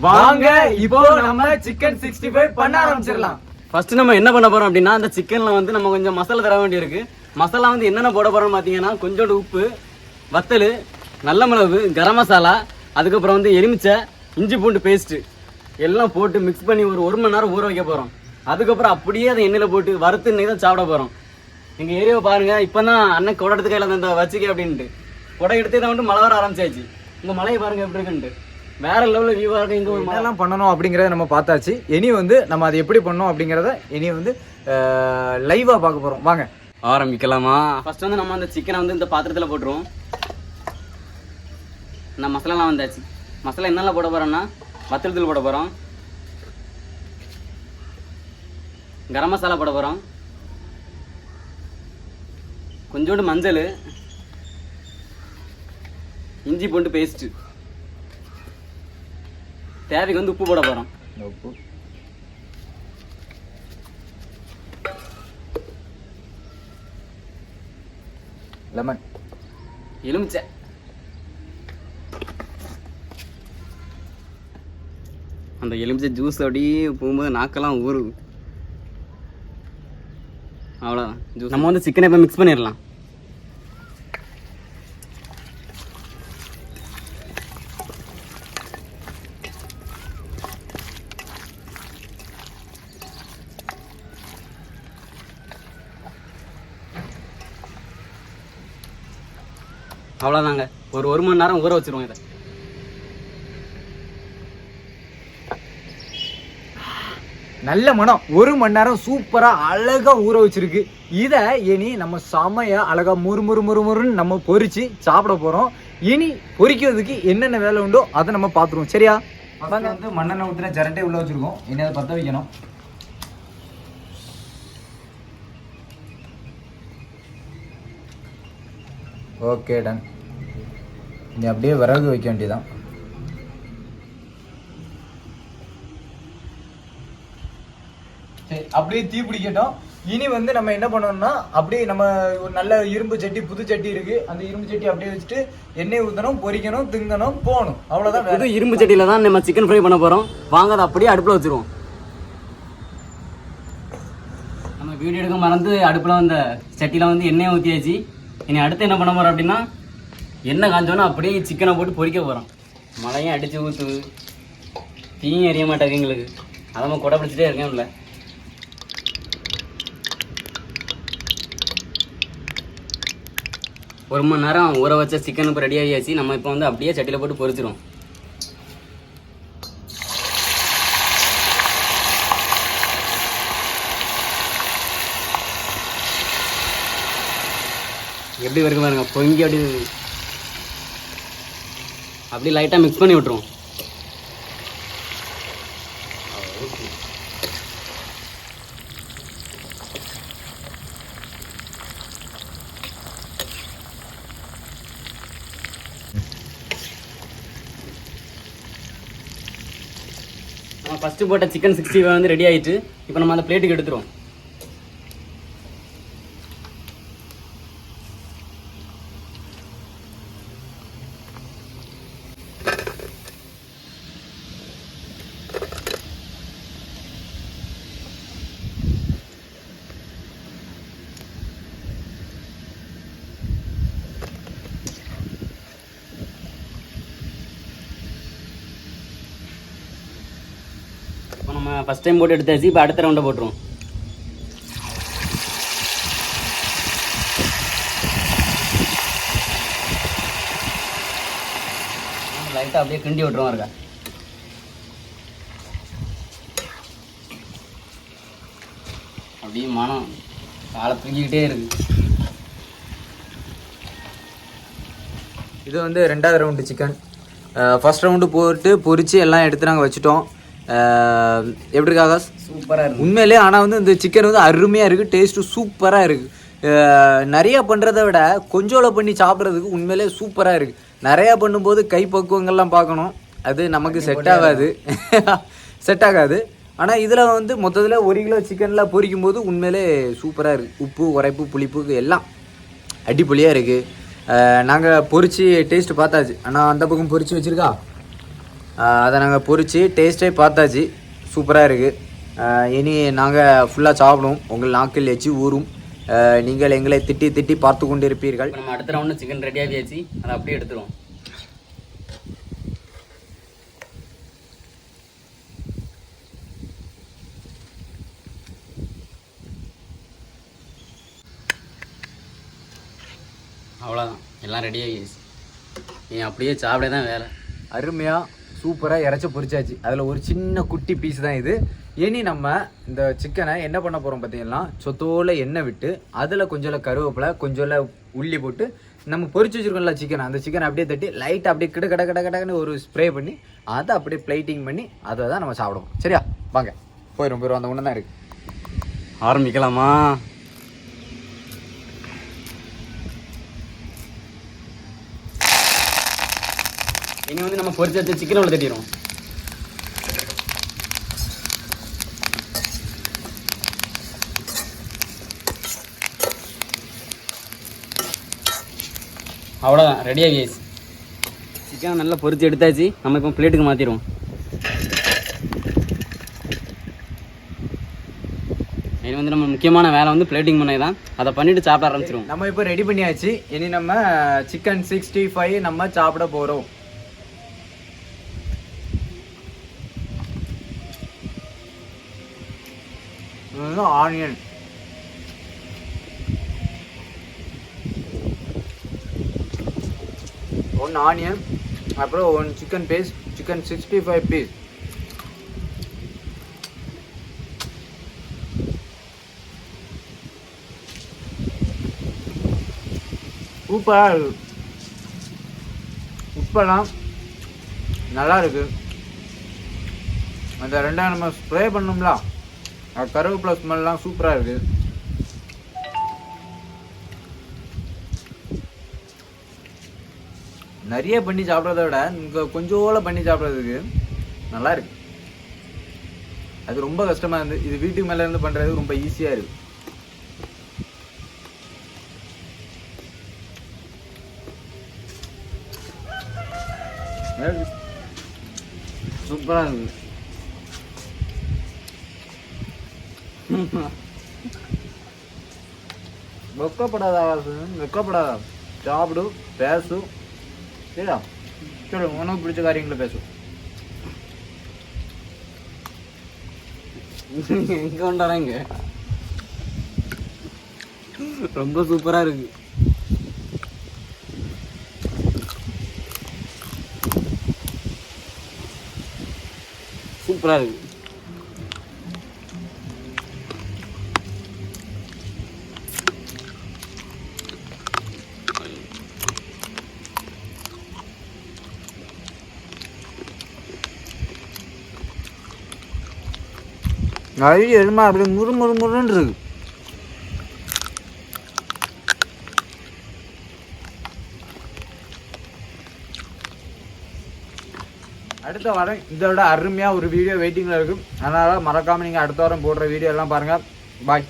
வாங்க இப்போ நம்ம சிக்கன் 65 பண்ண ஆரம்பிச்சிடலாம். ஃபர்ஸ்ட் நம்ம என்ன பண்ண போறோம் அப்படின்னா, அந்த சிக்கன்ல வந்து நம்ம கொஞ்சம் மசாலா தர வேண்டி இருக்கு. மசாலா வந்து என்னென்ன போட போறோம்னு பாத்தீங்கன்னா, கொஞ்சோண்டு உப்பு, வத்தல், நல்ல மிளகு, கரம் மசாலா, அதுக்கப்புறம் வந்து எலுமிச்சை, இஞ்சி பூண்டு பேஸ்ட் எல்லாம் போட்டு மிக்ஸ் பண்ணி ஒரு மணி நேரம் ஊற வைக்க போறோம். அதுக்கப்புறம் அப்படியே அதை எண்ணெயில் போட்டு வறுத்து இன்னைக்கு தான் சாப்பிட போறோம். எங்க ஏரியாவை பாருங்க, இப்பதான் அண்ணன் கொடை எடுத்து கையில அந்த வச்சுக்க அப்படின்ட்டு கொடை எடுத்து தான் வந்து மழை வர ஆரம்பிச்சாச்சு. உங்க மலையை பாருங்க எப்படி இருக்குன்ட்டு வேற லெவலில் வியூவா இருக்கு. இங்க ஒரு என்னெல்லாம் பண்ணணும் அப்படிங்கறத நம்ம பார்த்தாச்சு. இனி வந்து நம்ம அதை எப்படி பண்ணணும் அப்படிங்கறத இனி வந்து லைவா பார்க்க போறோம். வாங்க ஆரம்பிக்கலாமா? ஃபர்ஸ்ட் வந்து நம்ம அந்த சிக்கனை வந்து இந்த பாத்திரத்தில் போட்டுருவோம். இந்த மசாலாலாம் வந்தாச்சு. மசாலா என்னெல்லாம் போட போறோம்னா, வத்தல் தூள் போட போறோம், கரம் மசாலா போட போறோம், கொஞ்சோண்டு மஞ்சள், இஞ்சி பூண்டு பேஸ்ட், தேவைக்கு வந்து உப்பு போட போறோம். உப்பு, லெமன், எலுமிச்சை, அந்த எலுமிச்சை ஜூஸ் அப்படியே போகும்போது நாக்கெல்லாம் ஊறுது. அவ்வளோதான் ஜூஸ். நம்ம வந்து சிக்கனை இப்போ மிக்ஸ் பண்ணிடலாம். அவ்வளோதாங்க, ஒரு மணி நேரம் ஊற வச்சிருவோம் இதை. நல்ல மனம். 1 மணி நேரம் சூப்பரா அழகா ஊற வச்சிருக்கு. இத இனி நம்ம செமையா அழகா முறுமுறுன்னு நம்ம பொரிச்சு சாப்பிட போறோம். இனி பொரிக்கிறதுக்கு என்னென்ன வேலை உண்டோ அதை நம்ம பார்த்துருவோம். சரியா? வந்து மண்ணெண்ணெய் ஊற்றின ஜரட்டை உள்ள வச்சிருக்கோம். இனி அதை பற்ற வைக்கணும். Okay, done. இனி அப்படியே விறகு வைக்க வேண்டியதான். அப்படியே தீ பிடிக்கட்டும். இனி வந்து நம்ம என்ன பண்ணணும்னா, அப்படியே நம்ம ஒரு நல்ல இரும்பு சட்டி, புது சட்டி இருக்கு. அந்த இரும்பு சட்டி அப்படியே வச்சுட்டு எண்ணெய் ஊற்றணும், பொரிக்கணும், திங்கணும், போகணும். அவ்வளோதான். புது இரும்பு சட்டியில தான் நம்ம சிக்கன் ஃப்ரை பண்ண போறோம். வாங்க அதை அப்படியே அடுப்பில் வச்சிருவோம். நம்ம வீடியோ எடுக்க மறந்து அடுப்பில் வந்த சட்டியில் வந்து எண்ணெயை ஊற்றியாச்சு. இனி அடுத்து என்ன பண்ண போறோம் அப்படின்னா, எண்ணெய் காஞ்சோன்னா அப்படியே சிக்கனை போட்டு பொரிக்க போகிறோம். மழையும் அடித்து ஊற்றுது, தீயும் எறிய மாட்டாங்க எங்களுக்கு. அதை நம்ம கொடை பிடிச்சிட்டே இருக்கேன். இல்லை, ஒரு மணி நேரம் ஊற வச்ச சிக்கன் இப்போ ரெடி ஆகியாச்சு. நம்ம இப்போ வந்து அப்படியே சட்டியில் போட்டு பொரிச்சிரும். எப்படி வரைக்கும் பாருங்க, பொங்கி அப்படி லைட்டாக மிக்ஸ் பண்ணி விட்டுருவோம். நம்ம ஃபஸ்ட்டு போட்ட சிக்கன் 65 வந்து ரெடி ஆகிட்டு இப்போ நம்ம அந்த பிளேட்டுக்கு எடுத்துருவோம். இப்போ நம்ம ஃபஸ்ட் டைம் போட்டு எடுத்தாச்சு. இப்போ அடுத்த ரவுண்டை போட்டுருவோம். லைட்டாக அப்படியே கிண்டி விட்டுருவோம். இருக்கா அப்படியே மனம் காலை தூங்கிக்கிட்டே இருக்கு. இது வந்து 2வது ரவுண்டு சிக்கன். ஃபர்ஸ்ட் ரவுண்டு போட்டு பொரிச்சு எல்லாம் எடுத்து நாங்கள் வச்சுட்டோம். எப்படி இருக்கா ஆகாஷ்? சூப்பராக இருக்குது உண்மையிலே. ஆனால் வந்து இந்த சிக்கன் வந்து அருமையாக இருக்குது, டேஸ்ட்டு சூப்பராக இருக்குது. நிறையா பண்ணுறத விட கொஞ்சோல பண்ணி சாப்பிட்றதுக்கு உண்மையிலே சூப்பராக இருக்குது. நிறையா பண்ணும்போது கை பக்குவங்கள்லாம் பார்க்கணும், அது நமக்கு செட் ஆகாது. ஆனால் இதில் வந்து மொத்தத்தில் 1 கிலோ சிக்கனில் பொரிக்கும் போது உண்மையிலே சூப்பராக இருக்குது. உப்பு, உரைப்பு, புளிப்பு எல்லாம் அடிப்பொலியாக இருக்குது. நாங்கள் பொரிச்சு டேஸ்ட்டு பார்த்தாச்சு. ஆனால் அந்த பக்கம் பொரிச்சு வச்சுருக்கா அதை நாங்கள் பொரித்து டேஸ்ட்டே பார்த்தாச்சு, சூப்பராக இருக்குது. இனி நாங்கள் ஃபுல்லாக சாப்பிடுவோம், உங்கள் நாக்கில் எச்சி ஊறும். நீங்கள் எங்களை திட்டி திட்டி பார்த்து கொண்டு இருப்பீர்கள். நம்ம அடுத்த ரவுண்டு சிக்கன் ரெடியாகியாச்சு, அதை அப்படியே எடுத்துருவோம். அவ்வளோதான், எல்லாம் ரெடி ஆகிடுச்சு. நீ அப்படியே சாப்பிட தான் வேலை. அருமையாக சூப்பராக இறச்சி பொரிச்சாச்சு. அதில் ஒரு சின்ன குட்டி பீஸ் தான் இது. இனி நம்ம இந்த சிக்கனை என்ன பண்ண போகிறோம் பார்த்தீங்கன்னா, சொத்தோல எண்ணெய் விட்டு அதில் கொஞ்சம் கருவேப்பிலை, கொஞ்சம் உள்ளி போட்டு நம்ம பொரிச்சு வச்சுருக்கோம்ல சிக்கனை, அந்த சிக்கனை அப்படியே தட்டி லைட்டாக அப்படியே கடன்னு ஒரு ஸ்ப்ரே பண்ணி அதை அப்படியே பிளேட்டிங் பண்ணி அதை தான் நம்ம சாப்பிடுவோம். சரியா, வாங்க போயிடும் அந்த ஒன்று தான் இருக்குது. ஆரம்பிக்கலாமா? இனி வந்து நம்ம பொரிச்சு வச்ச சிக்கனை உள்ள தட்டிடுவோம். அவ்வளோதான், ரெடி ஆகிடுச்சு. சிக்கனை நல்லா பொரிச்சு எடுத்தாச்சு. நம்ம இப்போ பிளேட்டுக்கு மாற்றிடுவோம். இது வந்து நம்ம முக்கியமான வேலை வந்து பிளேட்டிங் பண்ணி தான், அதை பண்ணிவிட்டு சாப்பிட ஆரம்பிச்சிடுவோம். நம்ம இப்போ ரெடி பண்ணியாச்சு. இனி நம்ம சிக்கன் 65 நம்ம சாப்பிட போகிறோம். ஆனியன், ஒன் ஆனியன், அப்புறம் one chicken piece, chicken 65 piece. சூப்பராக இருக்கு. உப்பெல்லாம் நல்லா இருக்கு. அந்த ரெண்டாவது நம்ம ஸ்ப்ரே பண்ணோம்ல, கருவேப்பிலை ஸ்மெல்லாம் சூப்பராக இருக்குது. நிறைய பண்ணி சாப்பிட்றத விட இங்கே கொஞ்சோல பண்ணி சாப்பிட்றதுக்கு நல்லா இருக்கு. அது ரொம்ப கஷ்டமாக இருந்து, இது வீட்டுக்கு மேலே இருந்து பண்ணுறது ரொம்ப ஈஸியாக இருக்கு. சூப்பராக இருக்கு. வெக்கப்படாதா, சாப்பிடு, பேசு. சரியா, சொல்லு உனக்கு பிடிச்ச காரியங்களை பேசும். எங்க கொண்டாடுறாங்க, ரொம்ப சூப்பரா இருக்கு. சூப்பரா இருக்கு. நிறைய எருமா அப்படி முறுமுறுன்னு இருக்கு. அடுத்த வாரம் இதோட அருமையாக ஒரு வீடியோ வெயிட்டிங்கில் இருக்கும். அதனால் மறக்காமல் நீங்கள் அடுத்த வாரம் போடுற வீடியோ எல்லாம் பாருங்கள். பாய்.